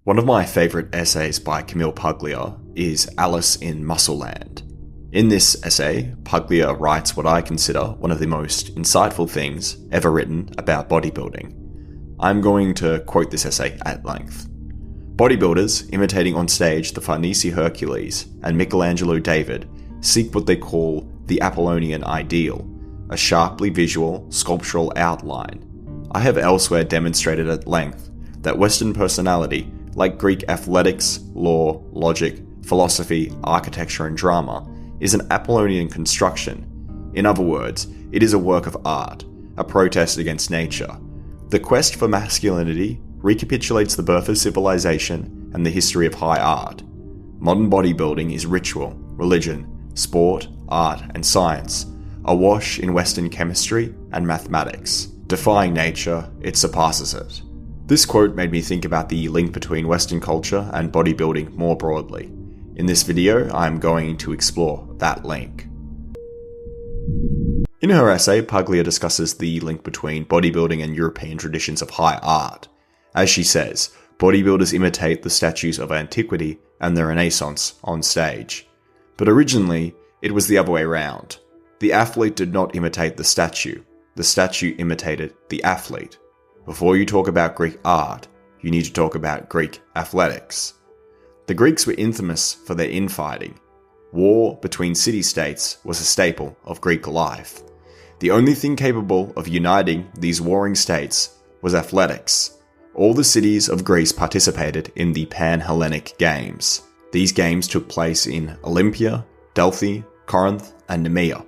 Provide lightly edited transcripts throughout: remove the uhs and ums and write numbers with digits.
One of my favourite essays by Camille Paglia is Alice in Muscleland. In this essay, Paglia writes what I consider one of the most insightful things ever written about bodybuilding. I'm going to quote this essay at length. Bodybuilders, imitating on stage the Farnese Hercules and Michelangelo David, seek what they call the Apollonian ideal, a sharply visual, sculptural outline. I have elsewhere demonstrated at length that Western personality, like Greek athletics, law, logic, philosophy, architecture, and drama, is an Apollonian construction. In other words, it is a work of art, a protest against nature. The quest for masculinity recapitulates the birth of civilization and the history of high art. Modern bodybuilding is ritual, religion, sport, art, and science, awash in Western chemistry and mathematics. Defying nature, it surpasses it. This quote made me think about the link between Western culture and bodybuilding more broadly. In this video, I'm going to explore that link. In her essay, Paglia discusses the link between bodybuilding and European traditions of high art. As she says, bodybuilders imitate the statues of antiquity and the Renaissance on stage. But originally, it was the other way around. The athlete did not imitate the statue imitated the athlete. Before you talk about Greek art, you need to talk about Greek athletics. The Greeks were infamous for their infighting. War between city-states was a staple of Greek life. The only thing capable of uniting these warring states was athletics. All the cities of Greece participated in the Pan-Hellenic Games. These games took place in Olympia, Delphi, Corinth, and Nemea.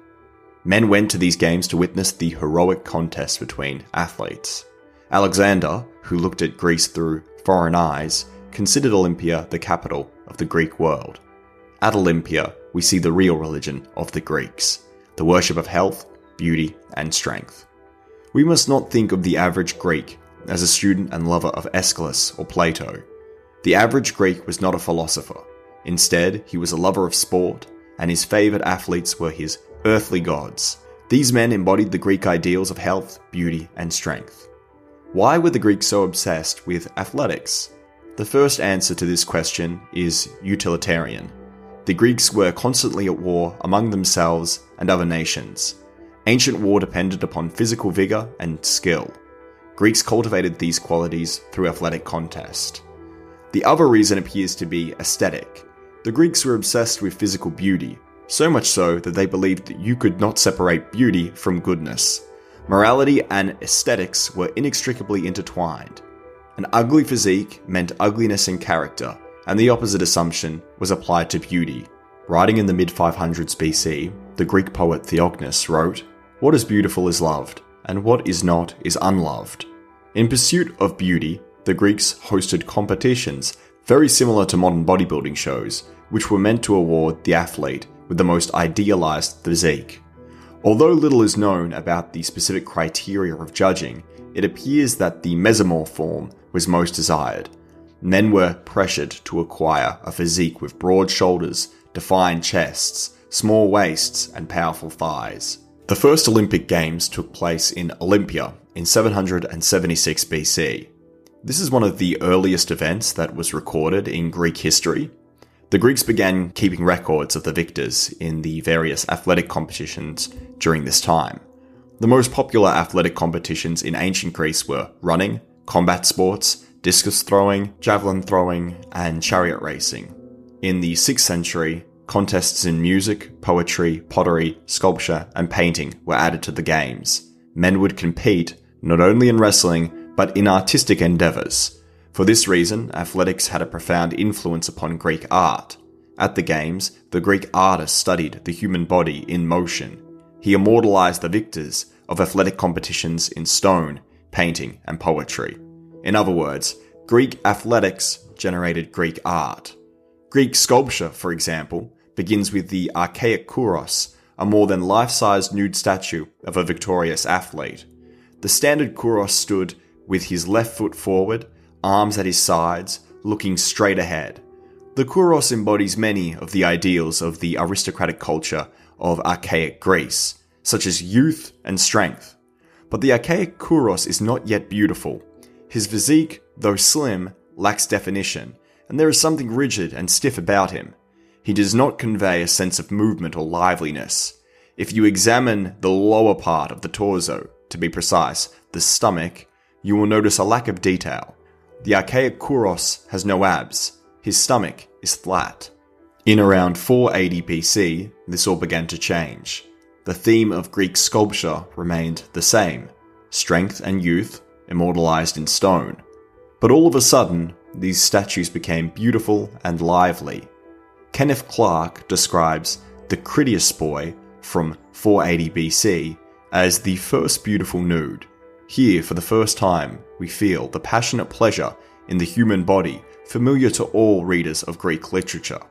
Men went to these games to witness the heroic contest between athletes. Alexander, who looked at Greece through foreign eyes, considered Olympia the capital of the Greek world. At Olympia, we see the real religion of the Greeks, the worship of health, beauty, and strength. We must not think of the average Greek as a student and lover of Aeschylus or Plato. The average Greek was not a philosopher. Instead, he was a lover of sport, and his favoured athletes were his earthly gods. These men embodied the Greek ideals of health, beauty, and strength. Why were the Greeks so obsessed with athletics? The first answer to this question is utilitarian. The Greeks were constantly at war among themselves and other nations. Ancient war depended upon physical vigour and skill. Greeks cultivated these qualities through athletic contest. The other reason appears to be aesthetic. The Greeks were obsessed with physical beauty, so much so that they believed that you could not separate beauty from goodness. Morality and aesthetics were inextricably intertwined. An ugly physique meant ugliness in character, and the opposite assumption was applied to beauty. Writing in the mid-500s BC, the Greek poet Theognis wrote, "What is beautiful is loved, and what is not is unloved." In pursuit of beauty, the Greeks hosted competitions very similar to modern bodybuilding shows, which were meant to award the athlete with the most idealized physique. Although little is known about the specific criteria of judging, it appears that the mesomorph form was most desired. Men were pressured to acquire a physique with broad shoulders, defined chests, small waists, and powerful thighs. The first Olympic Games took place in Olympia in 776 BC. This is one of the earliest events that was recorded in Greek history. The Greeks began keeping records of the victors in the various athletic competitions during this time. The most popular athletic competitions in ancient Greece were running, combat sports, discus throwing, javelin throwing, and chariot racing. In the 6th century, contests in music, poetry, pottery, sculpture, and painting were added to the games. Men would compete not only in wrestling, but in artistic endeavours. For this reason, athletics had a profound influence upon Greek art. At the games, the Greek artist studied the human body in motion. He immortalized the victors of athletic competitions in stone, painting, and poetry. In other words, Greek athletics generated Greek art. Greek sculpture, for example, begins with the archaic kouros, a more than life-sized nude statue of a victorious athlete. The standard kouros stood with his left foot forward, arms at his sides, looking straight ahead. The kouros embodies many of the ideals of the aristocratic culture of archaic Greece, such as youth and strength. But the archaic kouros is not yet beautiful. His physique, though slim, lacks definition, and there is something rigid and stiff about him. He does not convey a sense of movement or liveliness. If you examine the lower part of the torso, to be precise, the stomach, you will notice a lack of detail. The archaic Kouros has no abs. His stomach is flat. In around 480 BC, this all began to change. The theme of Greek sculpture remained the same: strength and youth, immortalized in stone. But all of a sudden, these statues became beautiful and lively. Kenneth Clark describes the Critias boy from 480 BC as the first beautiful nude. Here, for the first time, we feel the passionate pleasure in the human body familiar to all readers of Greek literature,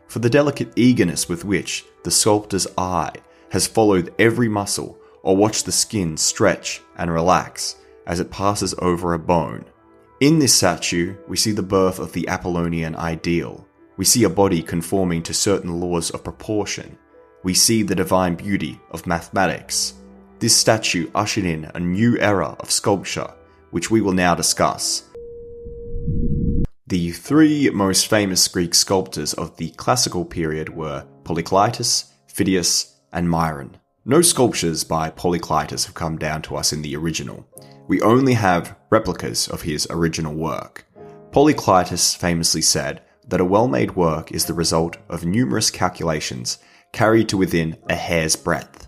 for the delicate eagerness with which the sculptor's eye has followed every muscle or watched the skin stretch and relax as it passes over a bone. In this statue, we see the birth of the Apollonian ideal. We see a body conforming to certain laws of proportion. We see the divine beauty of mathematics. This statue ushered in a new era of sculpture, which we will now discuss. The three most famous Greek sculptors of the classical period were Polykleitos, Phidias, and Myron. No sculptures by Polykleitos have come down to us in the original. We only have replicas of his original work. Polykleitos famously said that a well-made work is the result of numerous calculations carried to within a hair's breadth.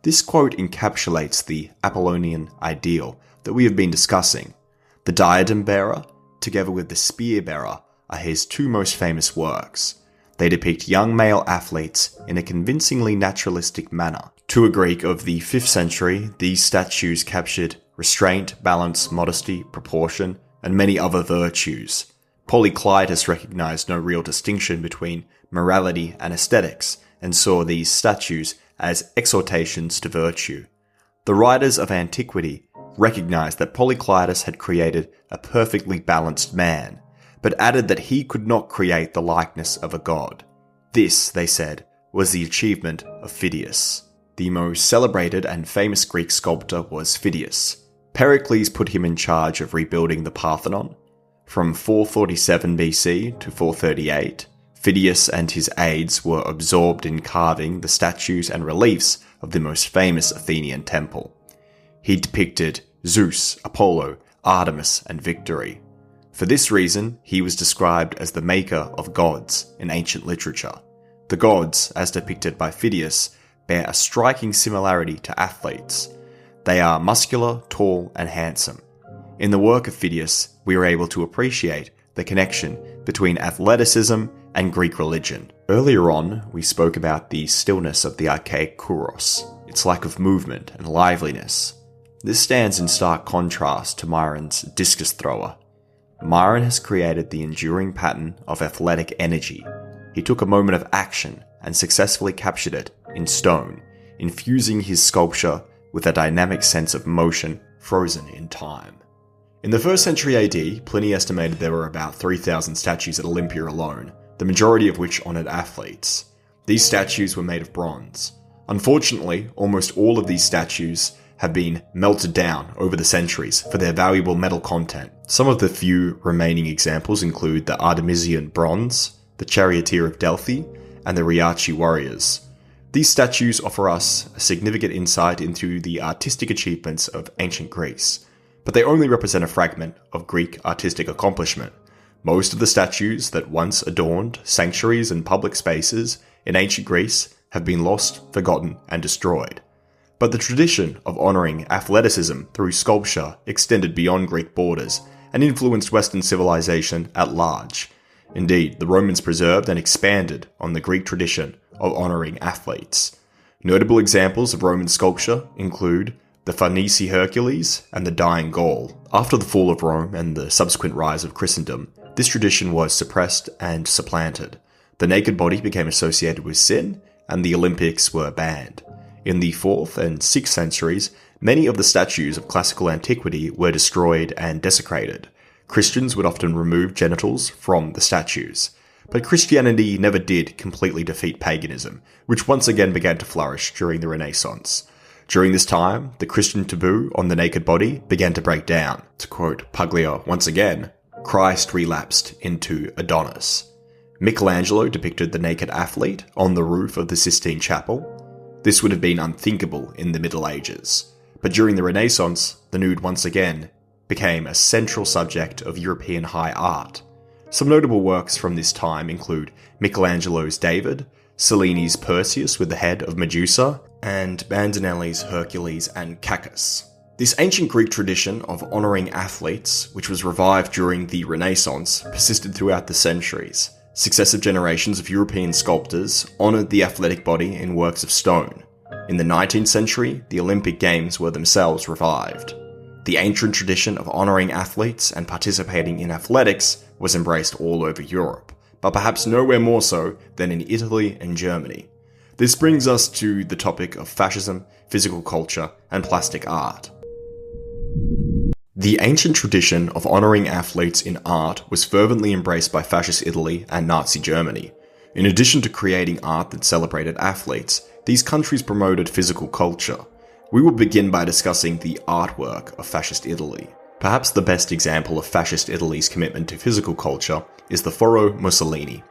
This quote encapsulates the Apollonian ideal that we have been discussing. The diadem bearer, together with the spear bearer, are his two most famous works. They depict young male athletes in a convincingly naturalistic manner. To a Greek of the 5th century, these statues captured restraint, balance, modesty, proportion, and many other virtues. Polykleitos recognized no real distinction between morality and aesthetics, and saw these statues as exhortations to virtue. The writers of antiquity recognized that Polykleitos had created a perfectly balanced man, but added that he could not create the likeness of a god. This, they said, was the achievement of Phidias. The most celebrated and famous Greek sculptor was Phidias. Pericles put him in charge of rebuilding the Parthenon. From 447 BC to 438, Phidias and his aides were absorbed in carving the statues and reliefs of the most famous Athenian temple. He depicted Zeus, Apollo, Artemis, and victory. For this reason, he was described as the maker of gods in ancient literature. The gods, as depicted by Phidias, bear a striking similarity to athletes. They are muscular, tall, and handsome. In the work of Phidias, we are able to appreciate the connection between athleticism and Greek religion. Earlier on, we spoke about the stillness of the archaic Kouros, its lack of movement and liveliness. This stands in stark contrast to Myron's discus thrower. Myron has created the enduring pattern of athletic energy. He took a moment of action and successfully captured it in stone, infusing his sculpture with a dynamic sense of motion frozen in time. In the 1st century AD, Pliny estimated there were about 3,000 statues at Olympia alone, the majority of which honoured athletes. These statues were made of bronze. Unfortunately, almost all of these statues have been melted down over the centuries for their valuable metal content. Some of the few remaining examples include the Artemisian bronze, the Charioteer of Delphi, and the Riachi warriors. These statues offer us a significant insight into the artistic achievements of ancient Greece, but they only represent a fragment of Greek artistic accomplishment. Most of the statues that once adorned sanctuaries and public spaces in ancient Greece have been lost, forgotten, and destroyed. But the tradition of honouring athleticism through sculpture extended beyond Greek borders and influenced Western civilization at large. Indeed, the Romans preserved and expanded on the Greek tradition of honouring athletes. Notable examples of Roman sculpture include the Farnese Hercules and the Dying Gaul. After the fall of Rome and the subsequent rise of Christendom, this tradition was suppressed and supplanted. The naked body became associated with sin, and the Olympics were banned. In the 4th and 6th centuries, many of the statues of classical antiquity were destroyed and desecrated. Christians would often remove genitals from the statues. But Christianity never did completely defeat paganism, which once again began to flourish during the Renaissance. During this time, the Christian taboo on the naked body began to break down. To quote Puglia once again, Christ relapsed into Adonis. Michelangelo depicted the naked athlete on the roof of the Sistine Chapel. This would have been unthinkable in the Middle Ages, but during the Renaissance, the nude once again became a central subject of European high art. Some notable works from this time include Michelangelo's David, Cellini's Perseus with the head of Medusa, and Bandinelli's Hercules and Cacus. This ancient Greek tradition of honouring athletes, which was revived during the Renaissance, persisted throughout the centuries. Successive generations of European sculptors honoured the athletic body in works of stone. In the 19th century, the Olympic Games were themselves revived. The ancient tradition of honouring athletes and participating in athletics was embraced all over Europe, but perhaps nowhere more so than in Italy and Germany. This brings us to the topic of fascism, physical culture, and plastic art. The ancient tradition of honouring athletes in art was fervently embraced by fascist Italy and Nazi Germany. In addition to creating art that celebrated athletes, these countries promoted physical culture. We will begin by discussing the artwork of fascist Italy. Perhaps the best example of fascist Italy's commitment to physical culture is the Foro Mussolini.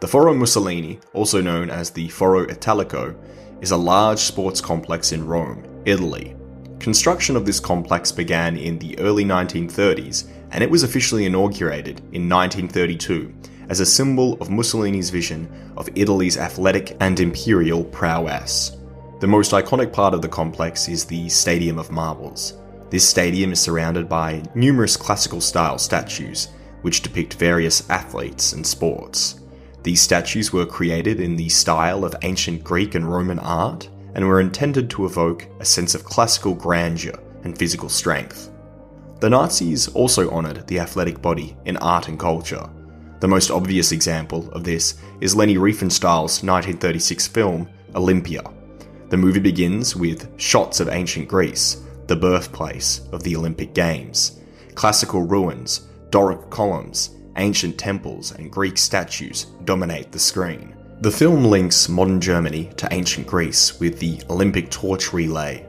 The Foro Mussolini, also known as the Foro Italico, is a large sports complex in Rome, Italy. Construction of this complex began in the early 1930s, and it was officially inaugurated in 1932 as a symbol of Mussolini's vision of Italy's athletic and imperial prowess. The most iconic part of the complex is the Stadium of Marbles. This stadium is surrounded by numerous classical-style statues, which depict various athletes and sports. These statues were created in the style of ancient Greek and Roman art, and were intended to evoke a sense of classical grandeur and physical strength. The Nazis also honoured the athletic body in art and culture. The most obvious example of this is Leni Riefenstahl's 1936 film, Olympia. The movie begins with shots of ancient Greece, the birthplace of the Olympic Games. Classical ruins, Doric columns, ancient temples, and Greek statues dominate the screen. The film links modern Germany to ancient Greece with the Olympic torch relay.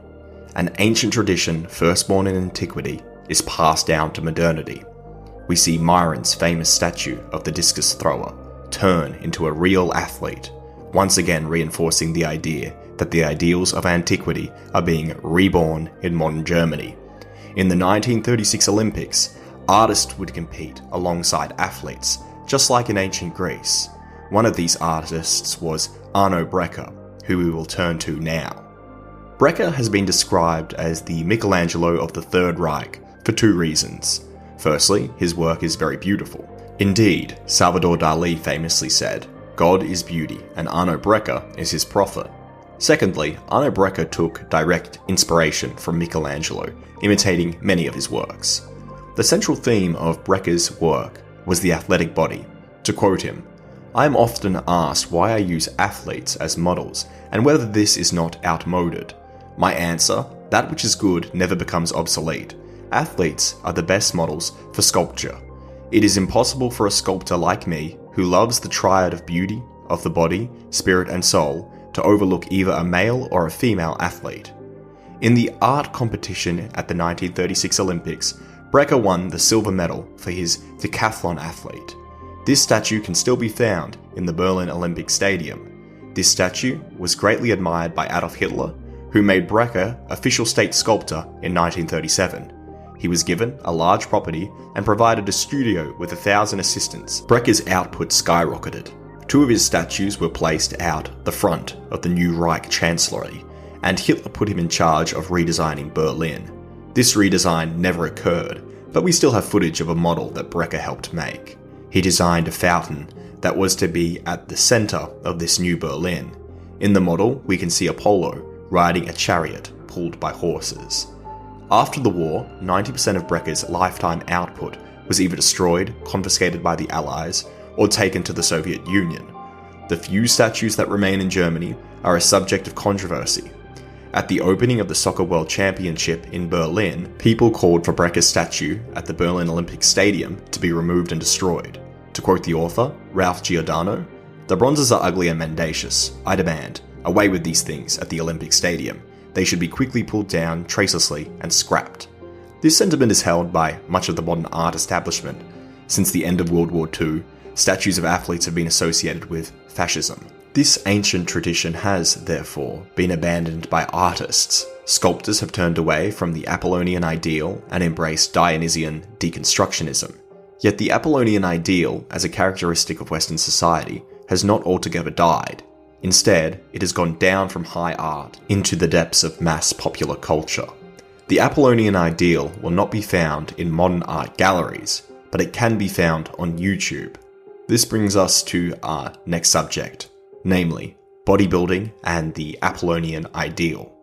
An ancient tradition first born in antiquity is passed down to modernity. We see Myron's famous statue of the discus thrower turn into a real athlete, once again reinforcing the idea that the ideals of antiquity are being reborn in modern Germany. In the 1936 Olympics, artists would compete alongside athletes, just like in ancient Greece. One of these artists was Arno Breker, who we will turn to now. Breker has been described as the Michelangelo of the Third Reich for two reasons. Firstly, his work is very beautiful. Indeed, Salvador Dali famously said, "God is beauty, and Arno Breker is his prophet." Secondly, Arno Breker took direct inspiration from Michelangelo, imitating many of his works. The central theme of Breker's work was the athletic body. To quote him, "I am often asked why I use athletes as models, and whether this is not outmoded. My answer, that which is good never becomes obsolete. Athletes are the best models for sculpture. It is impossible for a sculptor like me, who loves the triad of beauty, of the body, spirit and soul, to overlook either a male or a female athlete." In the art competition at the 1936 Olympics, Breker won the silver medal for his decathlon athlete. This statue can still be found in the Berlin Olympic Stadium. This statue was greatly admired by Adolf Hitler, who made Breker official state sculptor in 1937. He was given a large property and provided a studio with 1,000 assistants. Breker's output skyrocketed. Two of his statues were placed out the front of the new Reich Chancellery, and Hitler put him in charge of redesigning Berlin. This redesign never occurred, but we still have footage of a model that Breker helped make. He designed a fountain that was to be at the center of this new Berlin. In the model, we can see Apollo riding a chariot pulled by horses. After the war, 90% of Breker's lifetime output was either destroyed, confiscated by the Allies, or taken to the Soviet Union. The few statues that remain in Germany are a subject of controversy. At the opening of the Soccer World Championship in Berlin, people called for Breker's statue at the Berlin Olympic Stadium to be removed and destroyed. To quote the author, Ralph Giordano, "The bronzes are ugly and mendacious. I demand, away with these things at the Olympic Stadium. They should be quickly pulled down, tracelessly, and scrapped." This sentiment is held by much of the modern art establishment. Since the end of World War II, statues of athletes have been associated with fascism. This ancient tradition has, therefore, been abandoned by artists. Sculptors have turned away from the Apollonian ideal and embraced Dionysian deconstructionism. Yet the Apollonian ideal, as a characteristic of Western society, has not altogether died. Instead, it has gone down from high art into the depths of mass popular culture. The Apollonian ideal will not be found in modern art galleries, but it can be found on YouTube. This brings us to our next subject, namely bodybuilding and the Apollonian ideal.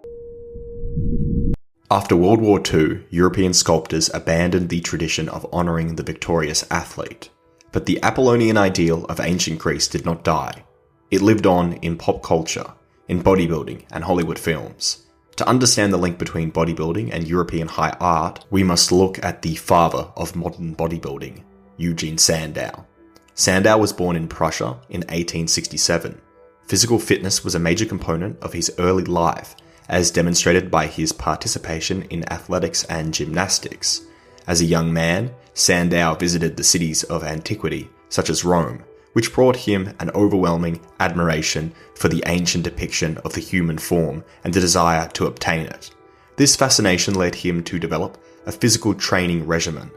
After World War II, European sculptors abandoned the tradition of honouring the victorious athlete. But the Apollonian ideal of ancient Greece did not die. It lived on in pop culture, in bodybuilding and Hollywood films. To understand the link between bodybuilding and European high art, we must look at the father of modern bodybuilding, Eugen Sandow. Sandow was born in Prussia in 1867. Physical fitness was a major component of his early life, as demonstrated by his participation in athletics and gymnastics. As a young man, Sandow visited the cities of antiquity, such as Rome, which brought him an overwhelming admiration for the ancient depiction of the human form and the desire to obtain it. This fascination led him to develop a physical training regimen.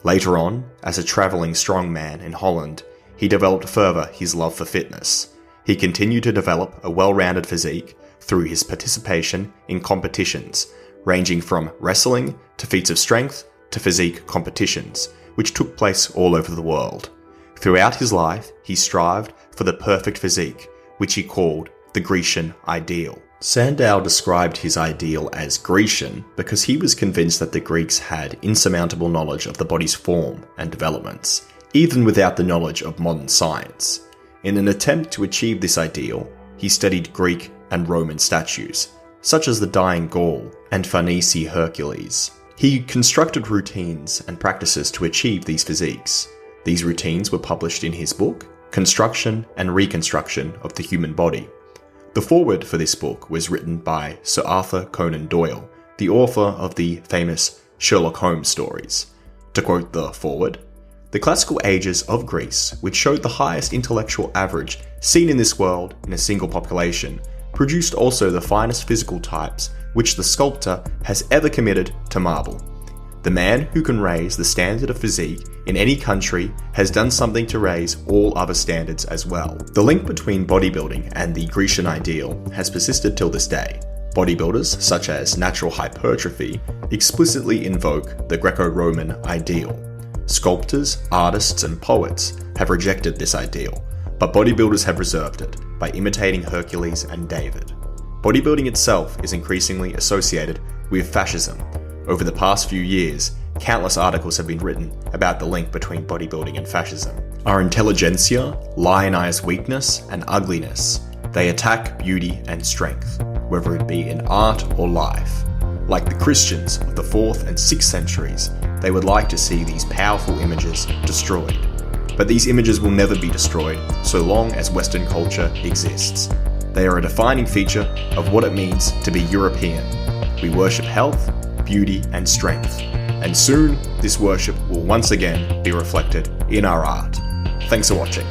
Later on, as a travelling strongman in Holland, he developed further his love for fitness. He continued to develop a well-rounded physique through his participation in competitions, ranging from wrestling to feats of strength to physique competitions, which took place all over the world. Throughout his life, he strived for the perfect physique, which he called the Grecian ideal. Sandow described his ideal as Grecian because he was convinced that the Greeks had insurmountable knowledge of the body's form and developments, even without the knowledge of modern science. In an attempt to achieve this ideal, he studied Greek and Roman statues, such as the Dying Gaul and Farnese Hercules. He constructed routines and practices to achieve these physiques. These routines were published in his book, Construction and Reconstruction of the Human Body. The foreword for this book was written by Sir Arthur Conan Doyle, the author of the famous Sherlock Holmes stories. To quote the foreword, "The classical ages of Greece, which showed the highest intellectual average seen in this world in a single population, produced also the finest physical types which the sculptor has ever committed to marble. The man who can raise the standard of physique in any country has done something to raise all other standards as well." The link between bodybuilding and the Grecian ideal has persisted till this day. Bodybuilders, such as natural hypertrophy, explicitly invoke the Greco-Roman ideal. Sculptors, artists, and poets have rejected this ideal, but bodybuilders have preserved it by imitating Hercules and David. Bodybuilding itself is increasingly associated with fascism. Over the past few years, countless articles have been written about the link between bodybuilding and fascism. Our intelligentsia lionize weakness and ugliness. They attack beauty and strength, whether it be in art or life. Like the Christians of the 4th and 6th centuries, they would like to see these powerful images destroyed. But these images will never be destroyed so long as Western culture exists. They are a defining feature of what it means to be European. We worship health, beauty, and strength. And soon, this worship will once again be reflected in our art. Thanks for watching.